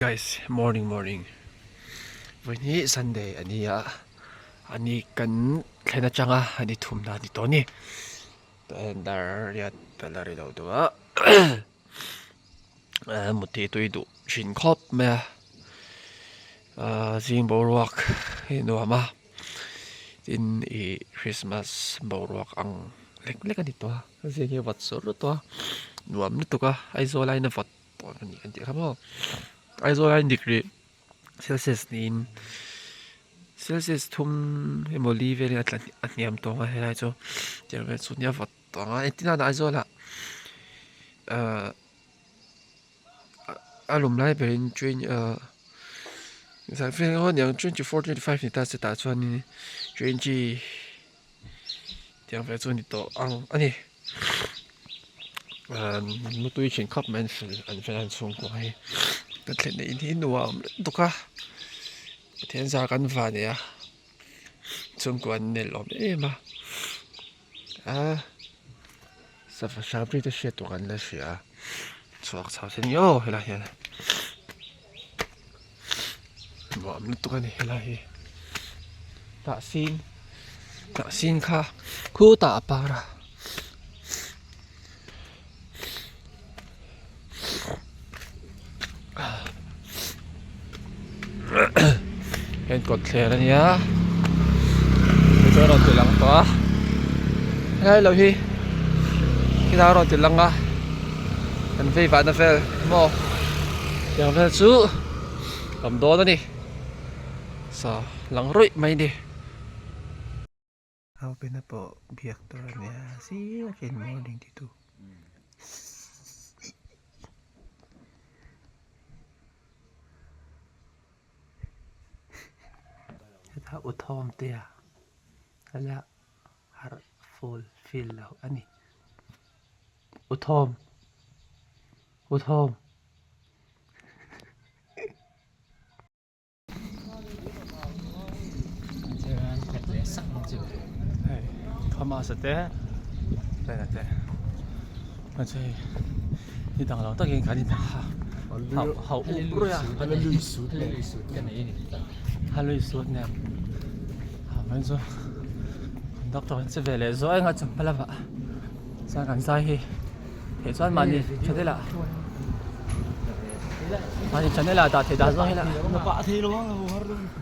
Guys, morning. วันนี้ Sunday อันนี้กันแค่นั้นจังอันนี้ทุ่มนาดิตัวนี้แต่ดาริยัดเป็นอะไรเราตัวมุดที่ตัวดูชินครบไหมจิงบอร์วักเห็นว่ามาจินคริสต์มาสบอร์วักอังเล็กกันดิตัวสิ่งที่วัดสุดตัวหนุ่มนิดตัวไอโซไลน์วัดตัวนี้กันดิครับพ่อไอโซไลน์ดีกรีเซลเซียสนี่เซลเซียสทุ่มเฮโมลีเวลอันนี้ตัวมาให้ได้จ้ะเดี๋ยวเป็นส่วนใหญ่วัดตัวไอ้ที่น่าได้จ้ะละอารมณ์ไรเป็นจุน在飞行后，24、25你但是打算呢，20这样飞做你到安尼，我对前ขับมัน是非常冲过去，但天的一天多啊，都卡，天啥干饭的呀，冲过那老咩嘛，啥不啥不的些多干的些啊，做炒成哟，嘿啦嘿啦。ว่ามันตัวนี้อะไรตาซินค่ะคู่ตาปาระเห็นกดเคลียร์แล้วเนี่ยไปเจอเราติดหลังตัวเฮ้ยเราพี่ที่เราติดหลังอ่ะมันไฟฟ้าเฟลโม่ยังเฟลสู้ทำโดนแล้วนี่หลังรุ่ยไม่ดีเอาเป็นapaเบียกตัวเนี่ยสิว่าเป็นโมดิ้งที่ตัวถ้าอุทอมเตียแล้วฮาร์ฟูลฟิลแล้วอันนี้อุทอม他妈是的，对，我这你等了，等人赶紧打，好乌不呀？还没累熟干哪呢？还累熟呢？我说，doctor 这边来说，我怎么了吧？上赶上去，也算慢的，确定了。慢的，确定了，打铁打上去了。Pak thi lo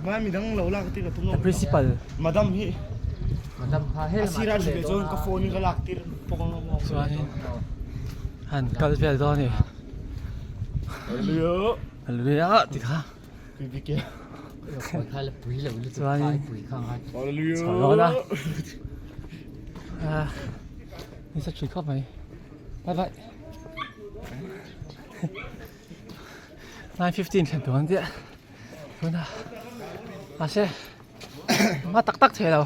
ba mi dang lo la ka ti ka tum Principal. Madam hi Madam ha hel asira ji jo ka phone ka lak tir pokong mo Suanin. Han kalvel do ni. Hallelujah. Tikha. Pi pi ke คนไทยแล้วปุ๋ยเหลวหรือจะขายปุ๋ยข้างให้ Hallelujah. ร้อนนะนี่สักชุดเข้าไหมบาย9:15ถึงตัวนี้คุณนะมาเช่มาตักเทเรา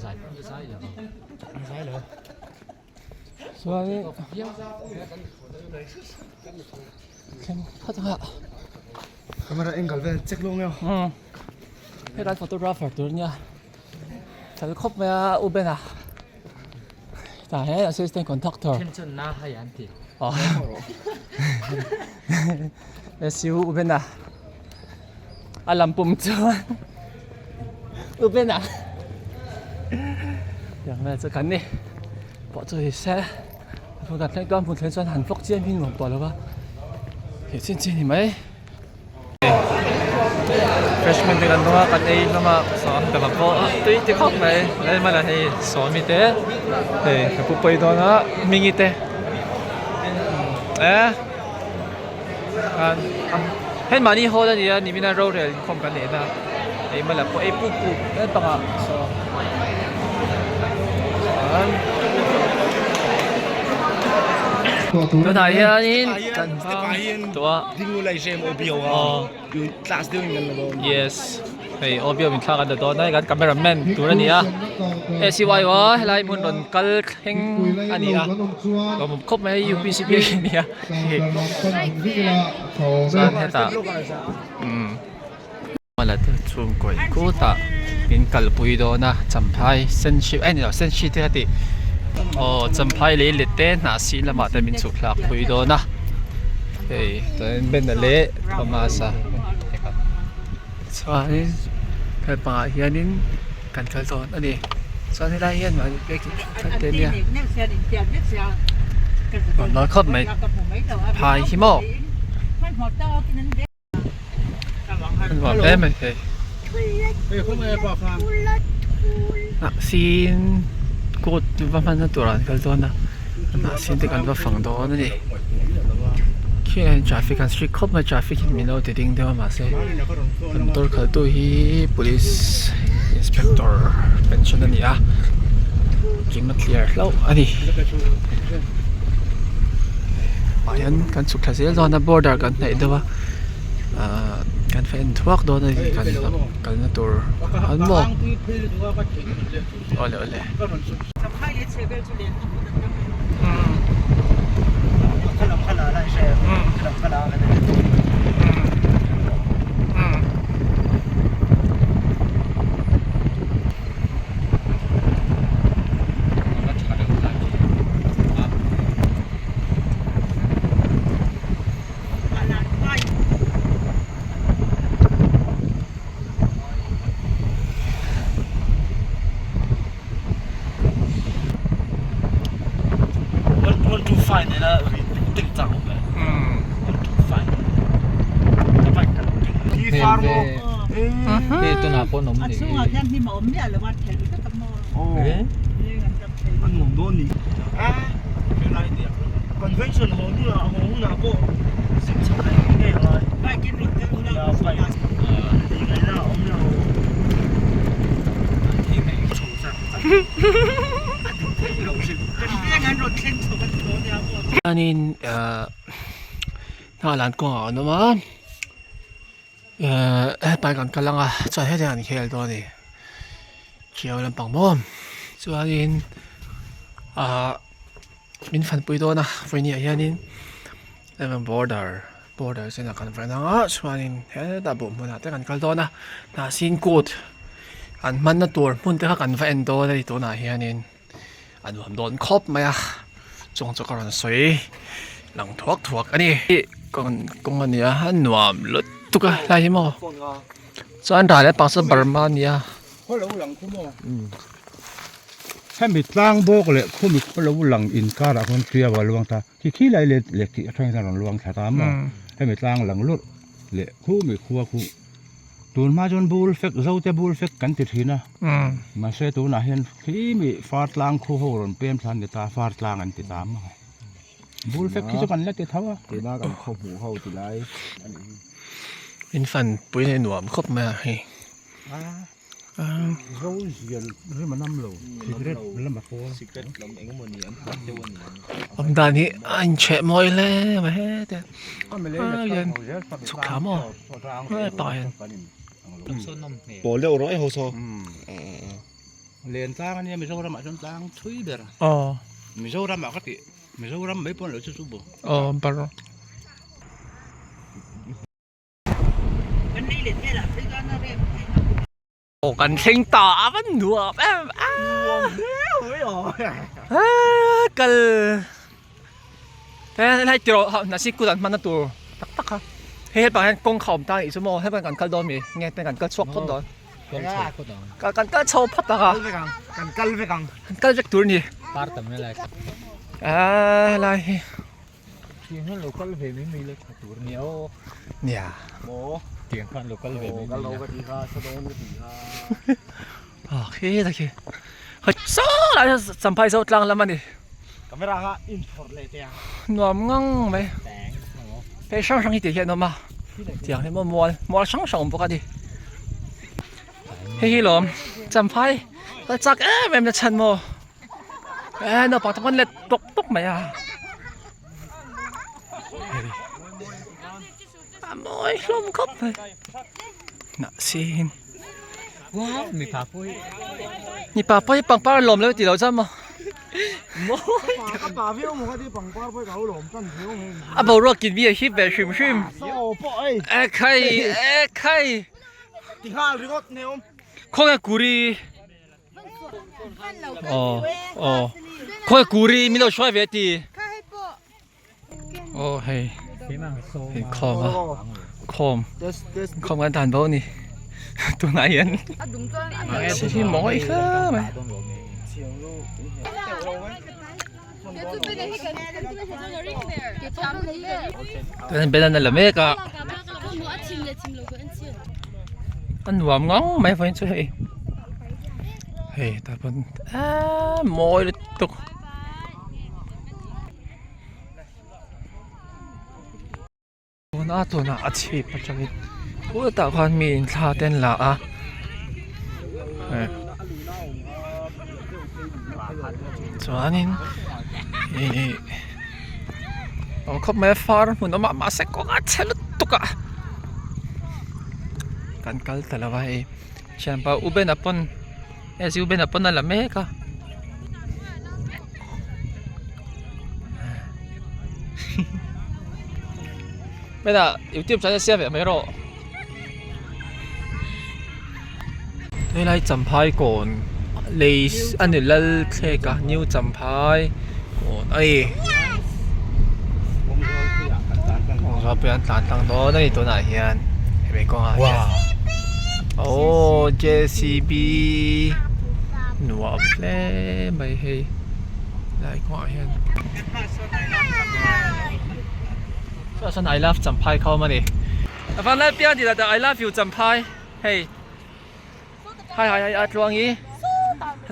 ใส่อย่าง Sai lo. ส่วนนี้ เพี้ยว เข้มพัดหะ Camera angle vel check lo ngeo. ให้ร้านฟอโตกราฟเฟอร์ตัวนี้ฉันคบมาอุเบนะแต่ให้ assistant contractor เข้มจนหน้าให้ยันติ อ๋อSUอุเบนะalam pumcuanอุเบนะอย่างไรจะกันนี่พอจะเห็นแซ่พอกันให้ก้อนผุนเทนส่วนหันฟอกเจียนพี่หนุ่มตัวแล้วว่าเห็นจริงๆไหม freshman กันตัวกันเองแล้วมาสอนแต่ละคนตีที่ข้องไหนแล้วมาละให้สอนมีเต้เฮ้ยผู้ไปตัวนะมีงี้เต้เห็นมานี่โหดเลยนี่มีน่ารู้เลยคมกันเลยนะไอ้มาละพวกไอ้ปุ๊บนั่นต่างอ่ะตัวไหนอ่ะนี่กันตัว Ding lo lai sem obio ha. You class doing gan lo. yes ไอ้อบยมินข้ากันตัวนั่นกันคาเมราแมนตัวนี้อ่ะSCY วะไล่มุนโดนกัลเฮงอันนี้อ่ะก็ผมคบมาให้ UPCP เนี่ยสานเหตุมาแล้วช่วงก่อนกูตาเป็นกัลปุยโดนะจำพายเซนชิเอ้ยเดี๋ยวเซนชิที่ที่จำพายเลยเล็ดเต้นหน้าสีละมาแต่เป็นสุขหลักปุยโดนะ Hey, dan benali pamasa. So anin kay pangahianin kan kalton ani. So nila yan ma bek katen niya. Còn nói khóc mày Phai hi mo. Anh bảo bé mày thì เฮ้ยคนอะไรปอกฟาง sin cột văn văn nó tuổi cái đó na sin thì cần vào phòng đó nữa đi khi traffic and street cop mà traffic mình đâu thì đinh đâu mà sẽ phần tôi khởi tôi hi police inspector pension này à kiếm mất clear lâu anh đi mà anh cần chụp cái gì đó na border cần này đâuกันแฟนทวักโดนเลยกันนะตัวอันบ่โอ้เลยเลยขนมขนาดอะไรเชฟขนมขนาดอะไรมันถูกไฟเนี่ยนะติดจังเลยมันถูกไฟที่ฟาร์มนี่ตัวหน้าพ่อหนุ่มนี่ โอ้มันหมุนโดนนี่เป็นไรเนี่ยคอนเวนชั่นของนี่ของหน้าโป๊ะสิ่งสำคัญนี่เลยไปกินรถกันแล้วไปยังไงล่ะผมเราที่ไหนโชว์สักเราสิเป็นยังไงรถเข็นถูกกันตัวเนี่ย อันนี้น่ารักกว่านะมั้งไปก่อนกันลังอ่ะจะให้เดี๋ยวนี้เขียวตัวนี้เขียวลำปังบ่มส่วนนี้มินฟันปุยตัวนะไฟนี่อันนี้แล้วมัน border เส้นทางกันไฟนะส่วนนี้เฮ้ยแต่บ่มมันแต่กันกันตัวนะน่าสินกูดอันมันน่ะตัวมันแต่กันไฟอันตัวเลยตัวไหนอันนี้อันผมโดนครบไหมอ่ะจงจะกระนั้นสวยหลังทวกอันนี้ก่อนอันนี้ฮันหนวมลุดตุกะได้ไหมส่วนรายละปังสบาร์มันเนี่ยเพราะเราหลังคุ้มใช่มีตั้งโบกเลยคุ้มเพราะเราหลังอินการะคนเสียว่าลวงตาที่ไรเลยเล็กที่ทางถนนลวงชะตามให้มีตั้งหลังรถเลยคุ้มมีคัวคุ้มตัวมาจนบูลเฟกเราจะบูลเฟกกันติดทีนะมาเสียตัวน่ะเห็นที่มีฟาดลางคู่หัวรนเปลี่ยนทันเดี๋ยวตาฟาดลางกันติดตามบูลเฟกที่จะกันแล้วติดเท่าติดหน้ากันเข้าหูเข้าติดไรเป็นฟันปุ้ยในหนวมครบมาให้เราเสียเรื่องมันน้ำเหลวสิเกรตมันละมาโค้อมดานี้อันเชะมอยเลยมาเฮ้แต่ยันสุขามอ่ะไม่ต่อยโปรเร็วร้อยหัวโซ่เรียนสร้างอันนี้ไม่ใช่รำมาจนสร้างทุยเด้ออ๋อไม่ใช่รำมาก็ติไม่ใช่รำไม่ปนเลยชุบอ๋อปะรอโอ้กันเชิงต่อมันหนวมกันแต่ให้เจอเขาหน้าสิกุดันมันนั่นตัวตักค่ะให้ไปให้กงข่าวตั้งอีกชั่วโมงให้ไปกันกันโดนมีไงเป็นกันก็ชกพอดโดนกันก็โชว์พัดตากันกัลไปกังกันจะตัวนี้ปาร์ตไม่เลยอะไรที่นั่นโลกัลเวไม่มีเลยตัวนี้เนี่ยโมเตียงคันโลกัลเวไม่มีกันโลกันดีค่ะสะดวกดีค่ะโอเคโอเคเฮ้ยซ้ออะไรสัมภาระต่างแล้วมันดิก็ไม่รักอ่ะอินพอร์ตเลยเจ้าหนวมงั้งไหมไปช่างอีกเดี๋ยวนะมาเดี๋ยวให้มัวช่างปกติเฮ้ยหลอมจำไพ่แล้วจักแบบนั้นฉันโมเนาะปากตะวันเล็ดตกไหมอ่ะมอยลมครบเลยน่ะสิว้าวมีปลาปุ้ยนี่ปลาปุ้ยปังป้าลมแล้วตีเราจ้ามั้งมอยปลาเพี้ยวมันก็ที่ปังป้าปุ้ยเขาหลมกันเพี้ยวเองอ่ะบอกว่ากินเบียร์ชิบแบบชิมโอ้ป่อยใครที่ข้าวที่ก็เนี้ยข้าวกุรีข้าวกุรีมีเราช่วยเวทีโอ้เฮ้ย เห็นคอมอ่ะคอมคอมกันทานเบานี่ตัวไหนยันที่หมออีกแล้วไหมตัวนั้นเป็นอันนั้นละเมกะอันหวามง้องไม่ฟังช่วยเฮ้ยแต่เป็นมอยเลยตุกตัวน่าอาชีพปัจจุบันผู้ตะวันมีท่าเต้นละอ่ะส่วนนี้เราเข้ามาฟาร์มมันมาเสกก็อัดเชลตุกะกันกัลแต่ละวันเช่นพออุเบนapon si uben apon na lamekaไม่ได้ YouTube ใช้เสียแบบไม่รอได้ไล่จำพายก่อนเลยอันนี้เล่าแค่กับนิ้วจำพายก่อนผมชอบเปลี่ยนต่างๆตัวนั่นตัวไหนเฮียนเห็นไหมก็ว้าวโอ้ JCB หนูอัพเลยไม่ให้ได้ก็เฮียนส่วน I love จำพายเข้ามาดิฟังแล้วเปลี่ยนดีแล้วแต่ I love you จำพายเฮ้ยให้อัดลวงงี้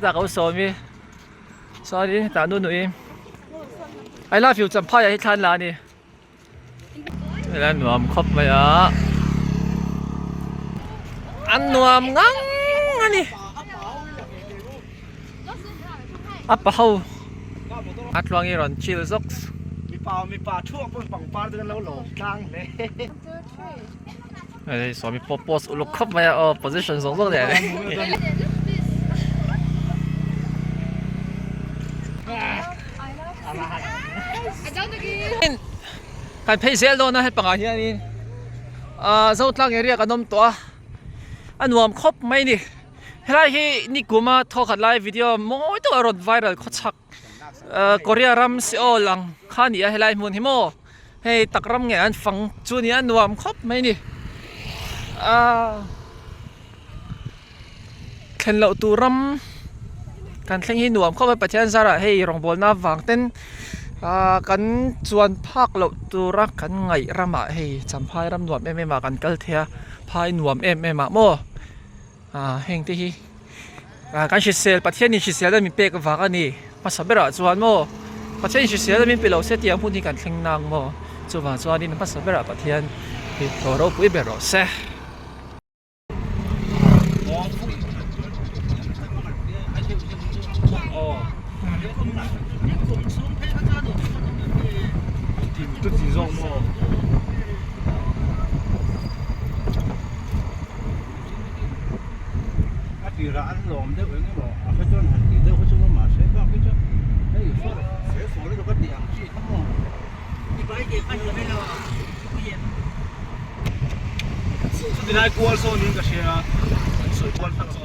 ถ้าเขาสอนมีสอนดิแต่นู่นนี่ I love you จำพายให้ทันละนี่แล้วหนูอัมครบไหมอ่ะอันหนูอัมงั้งอันนี้อัปปะเขาอัดลวงงี้ร้อนชิลซ็อกมีปลาช่วงปังปลาเดินแล้วหลงกลางเลยไอ้สอนมีโพสอุลุครบไหมอ่ะposition สองๆเลยการเพย์เซลโดนนะให้ปังอะไรนี่เจ้าตั้งเรียกกันนมตัวอันวมครบไหมนี่เฮ้ยนี่กูมาทอขัดไลฟ์วิดีโอมอยตัวรถไวรัลขชักเกาหลีรัมซีโอลังข้านี่เฮ้ยมุนหิโมเฮ้ยตักรัมเงี้ยอันฟังจูนี่อันวมครบไหมนี่เข็นเหล่าตัวรัมการเล่นให้หนวมเข้าไปประเทศสระให้รองบอลน้าฟังเต้นกันชวนภาคเหล่าตัวรักกันไงรำมาให้จำพายรำหนวมไม่มากันกัลเทียพายหนวมไม่มาโมเฮงที่การชิเซลประเทศนี้ชิเซลได้มีเปกฟ้ากันนี่มาสับเบระชวนโมประเทศนี้ชิเซลได้มีเปล่าเสียที่ยังพูดที่กันเข่งนางโมชวนนี่มาสับเบระประเทศที่โตโรปุยเบระเซ่都几种么？比如按老我们这边个咯，他叫他地这，他叫我马谁讲，他叫哎说谁说的这个两句，他们100给看见没了？这里来锅说你个些啊，水锅他说。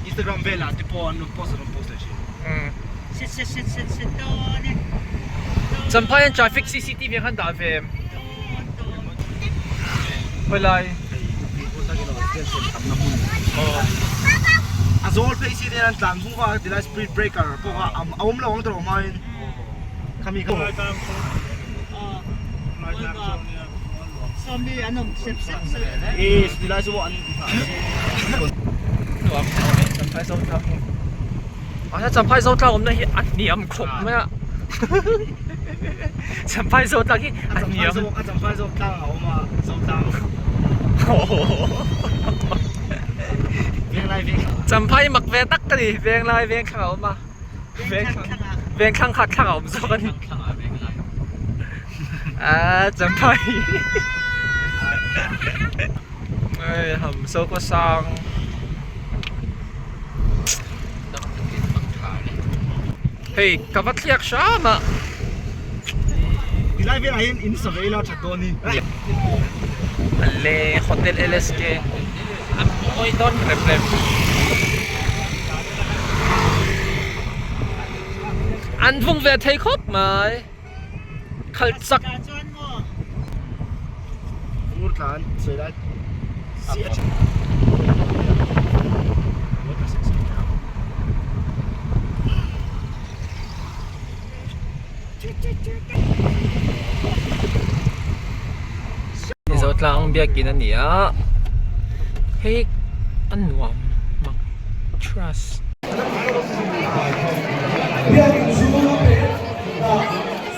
Instagram vela tipo non possono postare. จำพายทราฟิก CCTV ขันดาเฟมเวลาAzol pa isi din ang tlam kung ka dila speed breaker po ka awam lang ang tro main kami ka Somebody ano sip is dila so an หนวมจำพายโซทับถ้าจำพายโซทับผมได้อันเนียมขบไหมอ่ะจำพายโซทับที่อันเนียมAzam so tang ako ma so tang โอ้โห Veng จำพายหมักเวตักกันดิเวงลายเวงข้าวมาเวงข้างขัดข้างเอาผมโซกันจำพายเอ้ยทำโซก็ซังเฮ้ยกับวัดเลียกช้ามาDila vela in sa vela chatoni Le Hotel LSK Amoy doon rep An phung về thấy khóc mà khởi sắc Isot lang ang biyakin na niya. Hey, ano mag-trust.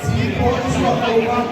Sipon suwak